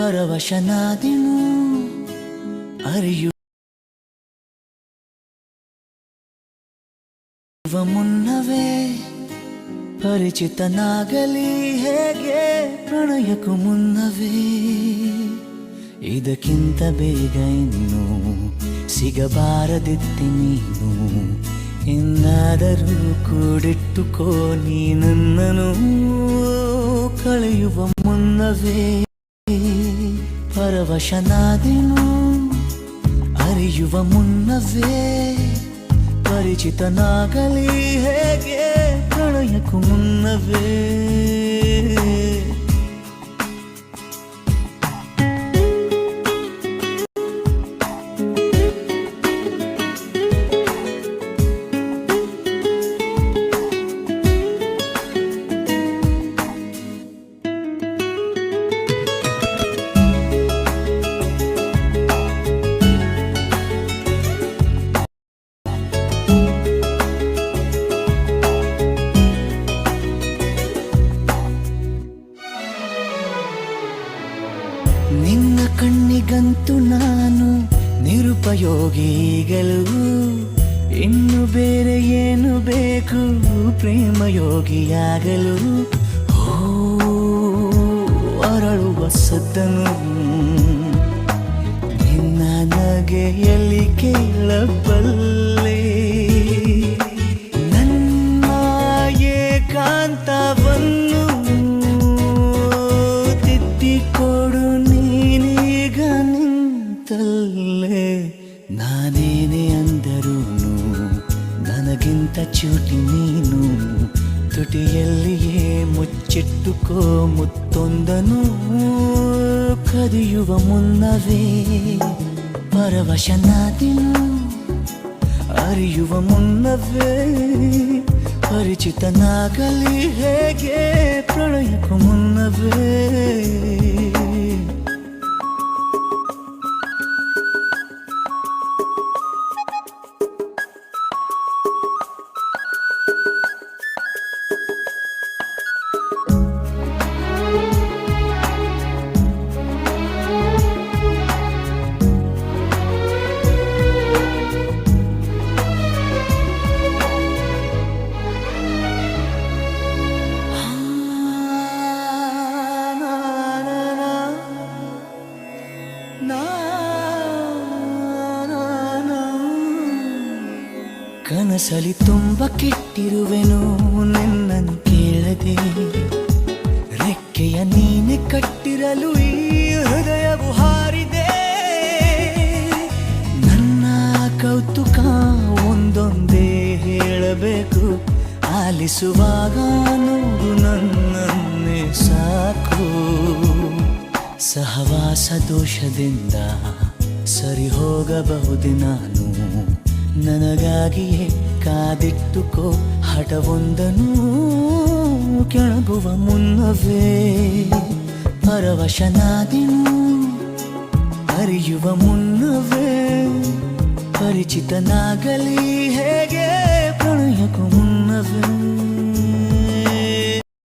ಪರವಶನಾದೆನು ಅರಿಯುವ ಮುನ್ನವೇ ಪರಿಚಿತನಾಗಲಿ ಹೇಗೆ ಪ್ರಣಯಕ್ಕೂ ಮುನ್ನವೇ ಇದಕ್ಕಿಂತ ಬೇಗ ಇನ್ನು ಸಿಗಬಾರದಿತ್ತಿ ನೀನು ಇನ್ನಾದರೂ ಕೂಡಿಟ್ಟುಕೋ ನೀ ನನ್ನನ್ನು ಕಳೆಯುವ ಮುನ್ನವೇ ಪರವಶನಾದೆನು ಅರಿಯುವ ಮುನ್ನವೇ ಪರಿಚಿತನಾಗಲಿ ಹೇಗೆ ಪ್ರಣಯಕ್ಕೂ ಮುನ್ನವೇ ನಿನ್ನ ಕಣ್ಣಿಗಂತೂ ನಾನು ನಿರುಪಯೋಗಿಗಳು ಇನ್ನು ಬೇರೆ ಏನು ಬೇಕು ಪ್ರೇಮಯೋಗಿಯಾಗಲು ಅರಳುವ ಸದ್ದನು ನಿನ್ನ ನಗೆಯಲ್ಲಿ ಕೇಳಬಲ್ಲೆ ನನ್ನ ಏಕಾಂತವನ್ನು ತಿದ್ದಿಕೊಡು ನೀನೀಗ ನಿಂತಲ್ಲೇ ನಾನೇನೇ ಅಂದರೂನು ನನಗಿಂತ ಚೂಟಿ ನೀನು ತುಟಿಯಲ್ಲಿಯೇ ಮುಚ್ಚಿಟ್ಟುಕೋ ಮುತ್ತೊಂದನು ಕದಿಯುವ ಮುನ್ನವೇ ಪರವಶನಾದೆನು ಅರಿಯುವ ಮುನ್ನವೇ ಪರಿಚಿತನಾಗಲಿ ಹೇಗೆ ಪ್ರಣಯಕ್ಕೂ ಮುನ್ನವೇ ಕನಸಲಿ ತುಂಬ ಕೆಟ್ಟಿರುವೆನು ನಿನ್ನನ್ನು ಕೇಳದೆ ರೆಕ್ಕೆಯ ನೀನೆ ಕಟ್ಟಿರಲು ಈ ಹೃದಯವು ಹಾರಿದೆ ನನ್ನ ಕೌತುಕ ಒಂದೊಂದೇ ಹೇಳಬೇಕು ಆಲಿಸುವಾಗ ನೋಡು ನನ್ನನ್ನೇ ಸಾಕು ಸಹವಾಸ ದೋಷದಿಂದ ಸರಿ ಹೋಗಬಹುದೇ ನಾನು ನನಗಾಗಿಯೇ ಕಾದಿಟ್ಟುಕೋ ಹಠವೊಂದನು ಕೆಳಗುವ ಮುನ್ನವೇ ಪರವಶನಾದೆನು ಅರಿಯುವ ಮುನ್ನವೇ ಪರಿಚಿತನಾಗಲಿ ಹೇಗೆ ಪ್ರಣಯಕ್ಕೂ ಮುನ್ನವೇ